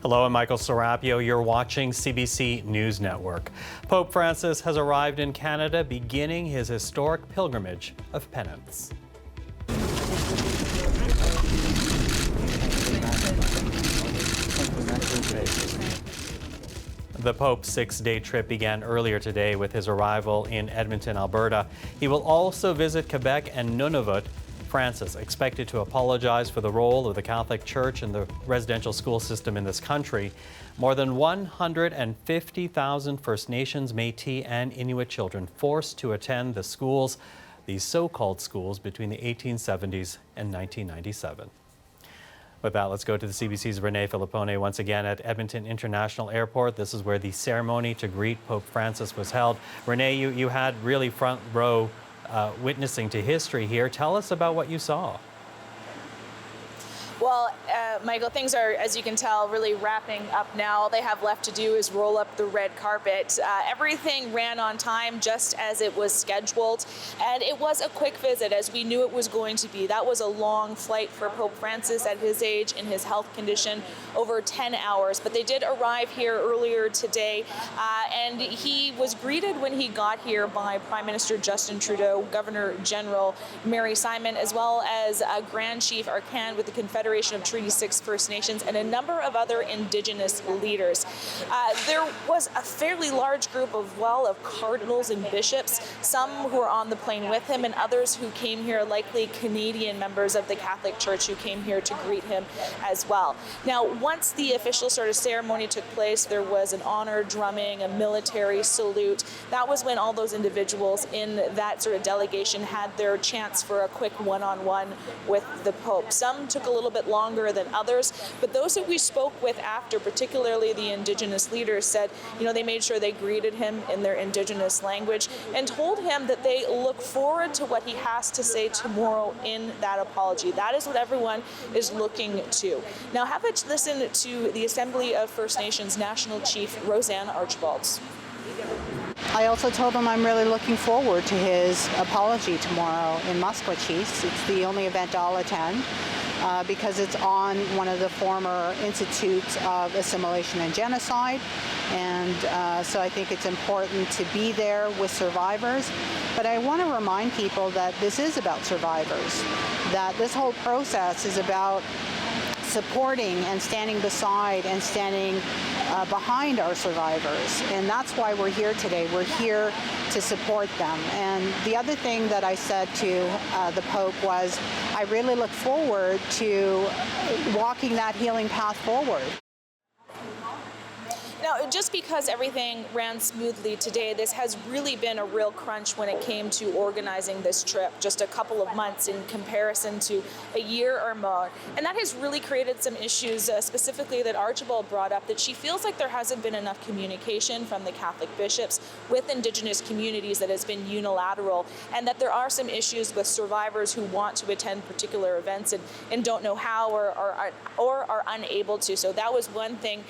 Hello, I'm Michael Serapio. You're watching CBC News Network. Pope Francis has arrived in Canada, beginning his historic pilgrimage of penance. The Pope's 6-day trip began earlier today with his arrival in Edmonton, Alberta. He will also visit Quebec and Nunavut. Francis expected to apologize for the role of the Catholic Church in the residential school system in this country. More than 150,000 First Nations, Métis, and Inuit children forced to attend the schools, these so-called schools, between the 1870s and 1997. With that, let's go to the CBC's Renee Filippone once again at Edmonton International Airport. This is where the ceremony to greet Pope Francis was held. Renee, you had really front row witnessing to history here. Tell us about what you saw. Well, Michael, things are, as you can tell, really wrapping up now. All they have left to do is roll up the red carpet. Everything ran on time, just as it was scheduled. And it was a quick visit, as we knew it was going to be. That was a long flight for Pope Francis at his age, in his health condition, over 10 hours. But they did arrive here earlier today. And he was greeted when he got here by Prime Minister Justin Trudeau, Governor General Mary Simon, as well as Grand Chief Arcand with the Confederation of Treaty 6 First Nations and a number of other Indigenous leaders. There was a fairly large group of cardinals and bishops, some who were on the plane with him and others who came here, likely Canadian members of the Catholic Church who came here to greet him as well. Now, once the official sort of ceremony took place, there was an honor drumming, a military salute. That was when all those individuals in that sort of delegation had their chance for a quick one-on-one with the Pope. Some took a little bit longer than others, but those that we spoke with after, particularly the Indigenous leaders, said, they made sure they greeted him in their Indigenous language and told him that they look forward to what he has to say tomorrow in that apology. That is what everyone is looking to. Now, have a listen to the Assembly of First Nations National Chief Roseanne Archibald. I also told him I'm really looking forward to his apology tomorrow in Maskwacis. It's the only event I'll attend because it's on one of the former institutes of assimilation and genocide. And so I think it's important to be there with survivors. But I want to remind people that this is about survivors, that this whole process is about supporting and standing beside and standing behind our survivors. And that's why we're here today. We're here to support them. And the other thing that I said to the Pope was, I really look forward to walking that healing path forward. Now, just because everything ran smoothly today, this has really been a real crunch when it came to organizing this trip, just a couple of months in comparison to a year or more. And that has really created some issues, specifically that Archibald brought up, that she feels like there hasn't been enough communication from the Catholic bishops with Indigenous communities, that has been unilateral, and that there are some issues with survivors who want to attend particular events and don't know how or are unable to. So that was one thing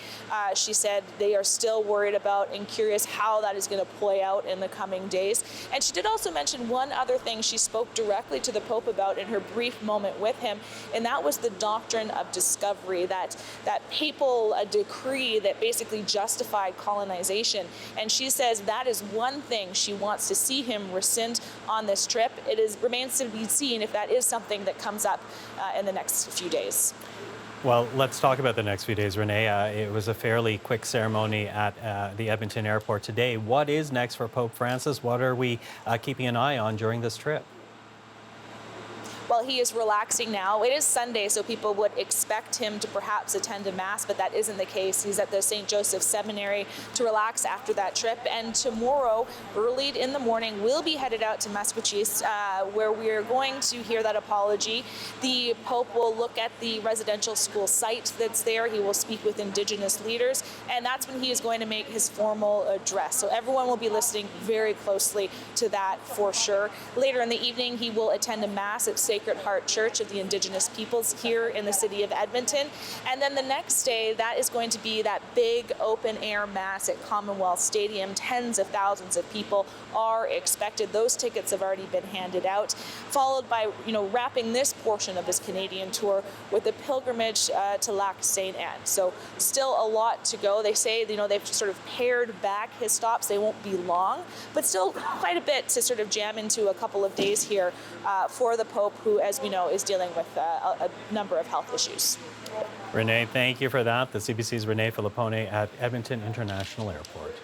she said they are still worried about and curious how that is going to play out in the coming days. And she did also mention one other thing she spoke directly to the Pope about in her brief moment with him, and that was the doctrine of discovery, that papal decree that basically justified colonization. And she says that is one thing she wants to see him rescind on this trip. It remains to be seen if that is something that comes up in the next few days. Well, let's talk about the next few days, Renee. It was a fairly quick ceremony at the Edmonton airport today. What is next for Pope Francis? What are we keeping an eye on during this trip? Well, he is relaxing now. It is Sunday, so people would expect him to perhaps attend a mass, but that isn't the case. He's at the St. Joseph Seminary to relax after that trip. And tomorrow, early in the morning, we'll be headed out to Maskwacis, where we are going to hear that apology. The Pope will look at the residential school site that's there. He will speak with Indigenous leaders, and that's when he is going to make his formal address. So everyone will be listening very closely to that for sure. Later in the evening, he will attend a mass at St. Sacred Heart Church of the Indigenous peoples here in the city of Edmonton. And then the next day, that is going to be that big open-air mass at Commonwealth Stadium. Tens of thousands of people are expected. Those tickets have already been handed out, followed by, wrapping this portion of his Canadian tour with a pilgrimage to Lac St. Anne. So still a lot to go. They say, they've sort of pared back his stops. They won't be long, but still quite a bit to sort of jam into a couple of days here for the Pope, who, as we know, is dealing with a number of health issues. Renee, thank you for that. The CBC's Renee Filippone at Edmonton International Airport.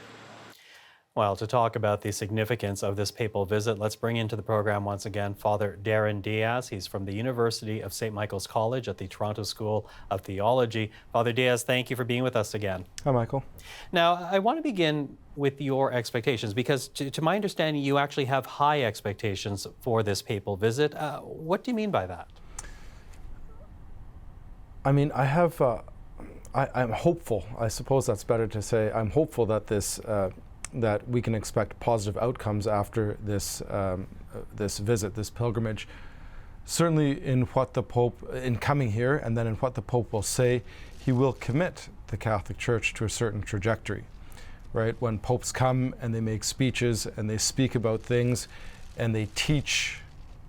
Well, to talk about the significance of this papal visit, let's bring into the program once again Father Darren Diaz. He's from the University of St. Michael's College at the Toronto School of Theology. Father Diaz, thank you for being with us again. Hi, Michael. Now, I want to begin with your expectations, because to my understanding, you actually have high expectations for this papal visit. What do you mean by that? I mean, I'm hopeful. I suppose that's better to say. I'm hopeful that that we can expect positive outcomes after this visit, this pilgrimage. Certainly in what the Pope, in coming here, and then in what the Pope will say, he will commit the Catholic Church to a certain trajectory, right? When popes come and they make speeches and they speak about things and they teach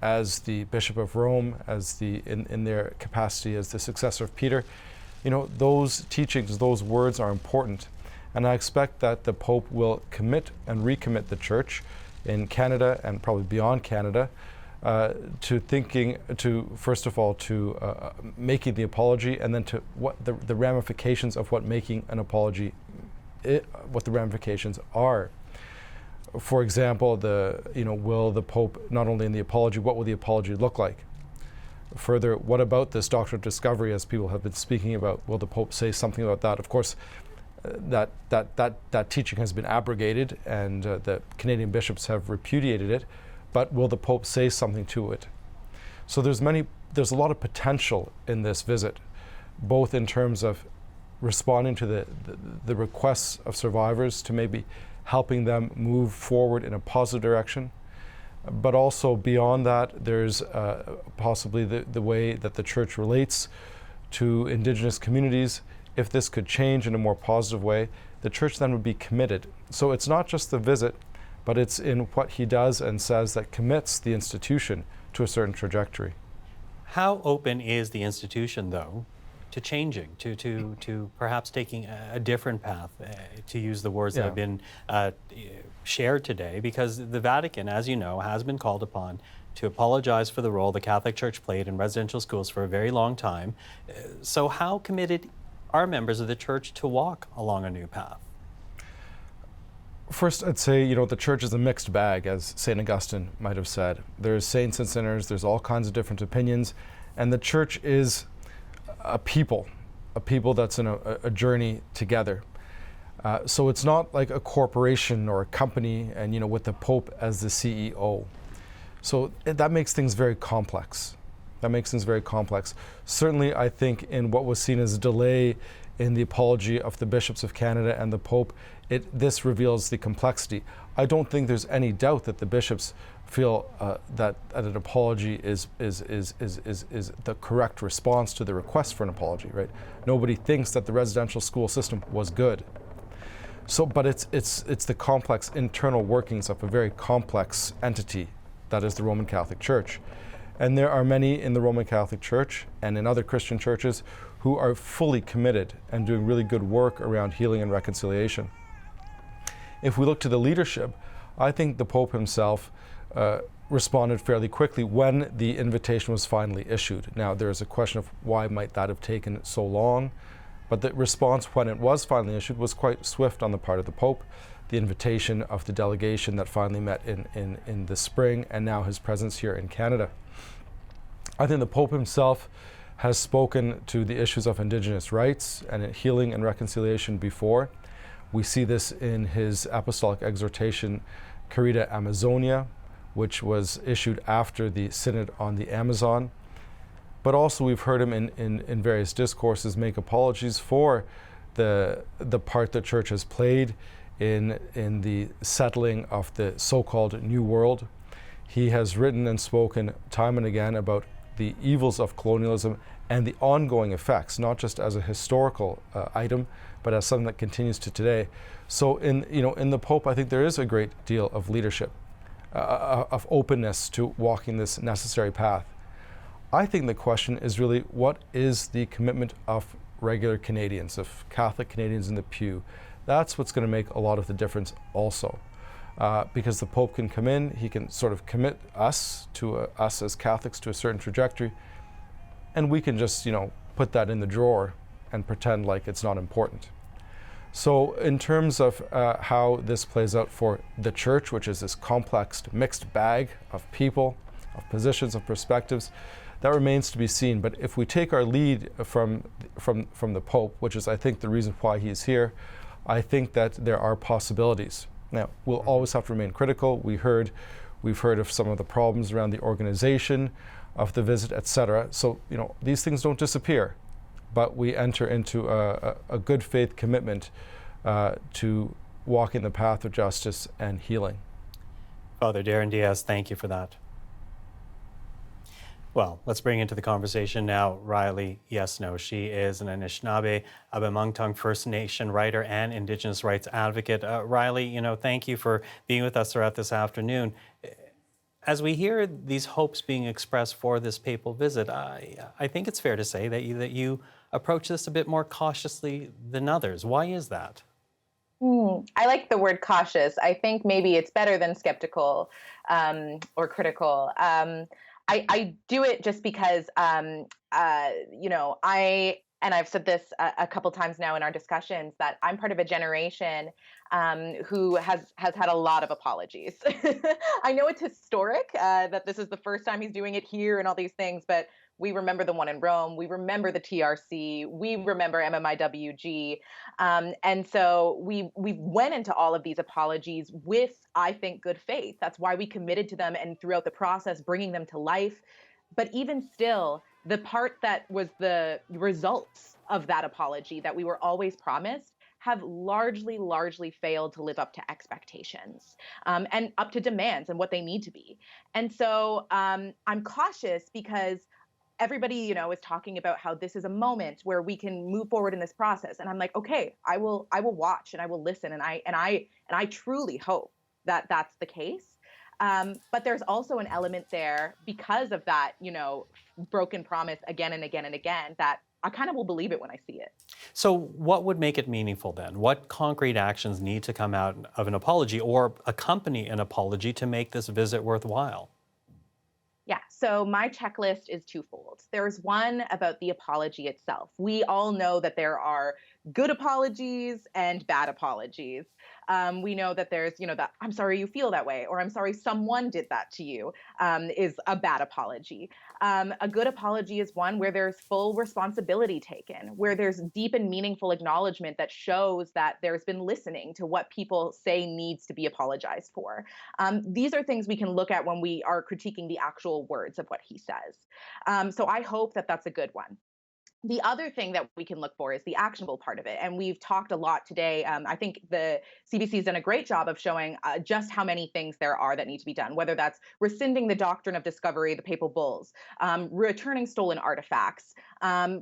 as the Bishop of Rome, as in their capacity as the successor of Peter, those teachings, those words are important. And I expect that the Pope will commit and recommit the Church in Canada and probably beyond Canada to first of all, to making the apology, and then to what the ramifications of what making an apology, what the ramifications are. For example, will the Pope, not only in the apology, what will the apology look like? Further, what about this doctrine of discovery, as people have been speaking about? Will the Pope say something about that? Of course, that teaching has been abrogated, and the Canadian bishops have repudiated it, but will the Pope say something to it? So there's a lot of potential in this visit, both in terms of responding to the requests of survivors, to maybe helping them move forward in a positive direction, but also beyond that, there's possibly the way that the Church relates to Indigenous communities. If this could change in a more positive way, the Church then would be committed. So it's not just the visit, but it's in what he does and says that commits the institution to a certain trajectory. How open is the institution, though, to changing, to perhaps taking a different path, to use the words that have been shared today? Because the Vatican, as you know, has been called upon to apologize for the role the Catholic Church played in residential schools for a very long time. So how committed are members of the Church to walk along a new path? First, I'd say, the Church is a mixed bag, as St. Augustine might have said. There's saints and sinners, there's all kinds of different opinions, and the Church is a people that's in a journey together. So it's not like a corporation or a company and, with the Pope as the CEO. So that makes things very complex. Certainly, I think in what was seen as a delay in the apology of the bishops of Canada and the Pope, this reveals the complexity. I don't think there's any doubt that the bishops feel that an apology is the correct response to the request for an apology, right? Nobody thinks that the residential school system was good. So, but it's the complex internal workings of a very complex entity that is the Roman Catholic Church. And there are many in the Roman Catholic Church and in other Christian churches who are fully committed and doing really good work around healing and reconciliation. If we look to the leadership, I think the Pope himself responded fairly quickly when the invitation was finally issued. Now, there is a question of why might that have taken so long, but the response when it was finally issued was quite swift on the part of the Pope. The invitation of the delegation that finally met in the spring, and now his presence here in Canada. I think the Pope himself has spoken to the issues of Indigenous rights and healing and reconciliation before. We see this in his apostolic exhortation, Carita Amazonia, which was issued after the Synod on the Amazon. But also we've heard him in various discourses make apologies for the part the Church has played in the settling of the so-called New World. He has written and spoken time and again about the evils of colonialism and the ongoing effects, not just as a historical item, but as something that continues to today. So in the Pope, I think there is a great deal of leadership, of openness to walking this necessary path. I think the question is really, what is the commitment of regular Canadians, of Catholic Canadians in the pew? That's what's going to make a lot of the difference also. Because the Pope can come in, he can sort of commit us as Catholics to a certain trajectory, and we can just, put that in the drawer and pretend like it's not important. So in terms of how this plays out for the Church, which is this complex, mixed bag of people, of positions, of perspectives, that remains to be seen. But if we take our lead from the Pope, which is, I think, the reason why he's here, I think that there are possibilities. Now, we'll always have to remain critical. We've heard of some of the problems around the organization of the visit, etc. So, these things don't disappear, but we enter into a good faith commitment to walking the path of justice and healing. Father Darren Diaz, thank you for that. Well, let's bring into the conversation now Riley Yesno. She is an Anishinaabe, Abemangtung First Nation writer and Indigenous rights advocate. Riley, thank you for being with us throughout this afternoon. As we hear these hopes being expressed for this papal visit, I think it's fair to say that you approach this a bit more cautiously than others. Why is that? I like the word cautious. I think maybe it's better than skeptical or critical. I do it just because, I've said this a couple times now in our discussions, that I'm part of a generation who has had a lot of apologies. I know it's historic that this is the first time he's doing it here and all these things, but we remember the one in Rome. We remember the TRC. We remember MMIWG. And so we went into all of these apologies with, I think, good faith. That's why we committed to them, and throughout the process, bringing them to life. But even still, the part that was the results of that apology that we were always promised have largely failed to live up to expectations and up to demands and what they need to be. And so I'm cautious because everybody, is talking about how this is a moment where we can move forward in this process. And I'm like, okay, I will watch and I will listen. And I truly hope that that's the case. But there's also an element there because of that, broken promise again and again and again, that I kind of will believe it when I see it. So what would make it meaningful then? What concrete actions need to come out of an apology or accompany an apology to make this visit worthwhile? Yeah, so my checklist is twofold. There's one about the apology itself. We all know that there are good apologies and bad apologies. We know that there's, that I'm sorry you feel that way, or I'm sorry someone did that to you, is a bad apology. A good apology is one where there's full responsibility taken, where there's deep and meaningful acknowledgement that shows that there's been listening to what people say needs to be apologized for. These are things we can look at when we are critiquing the actual words of what he says. So I hope that that's a good one. The other thing that we can look for is the actionable part of it. And we've talked a lot today. I think the CBC has done a great job of showing just how many things there are that need to be done, whether that's rescinding the doctrine of discovery, the papal bulls, returning stolen artifacts,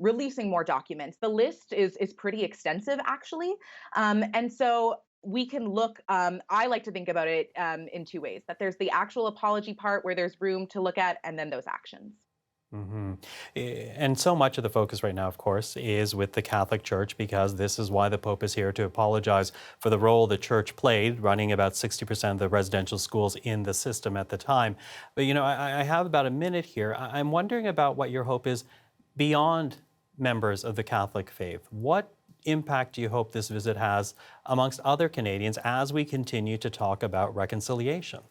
releasing more documents. The list is pretty extensive, actually. And so we can look, I like to think about it in two ways, that there's the actual apology part where there's room to look at, and then those actions. Mm-hmm. And so much of the focus right now, of course, is with the Catholic Church, because this is why the Pope is here, to apologize for the role the Church played, running about 60% of the residential schools in the system at the time. But, I have about a minute here. I'm wondering about what your hope is beyond members of the Catholic faith. What impact do you hope this visit has amongst other Canadians as we continue to talk about reconciliation?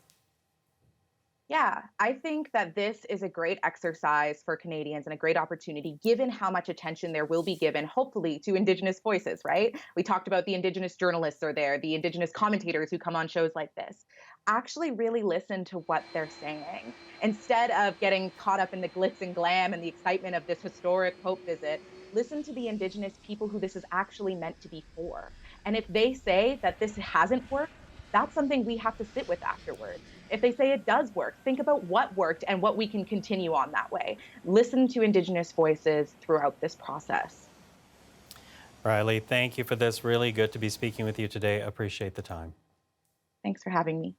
Yeah, I think that this is a great exercise for Canadians and a great opportunity, given how much attention there will be given, hopefully, to Indigenous voices, right? We talked about the Indigenous journalists are there, the Indigenous commentators who come on shows like this. Actually really listen to what they're saying. Instead of getting caught up in the glitz and glam and the excitement of this historic Pope visit, listen to the Indigenous people who this is actually meant to be for. And if they say that this hasn't worked, that's something we have to sit with afterwards. If they say it does work, think about what worked and what we can continue on that way. Listen to Indigenous voices throughout this process. Riley, thank you for this. Really good to be speaking with you today. Appreciate the time. Thanks for having me.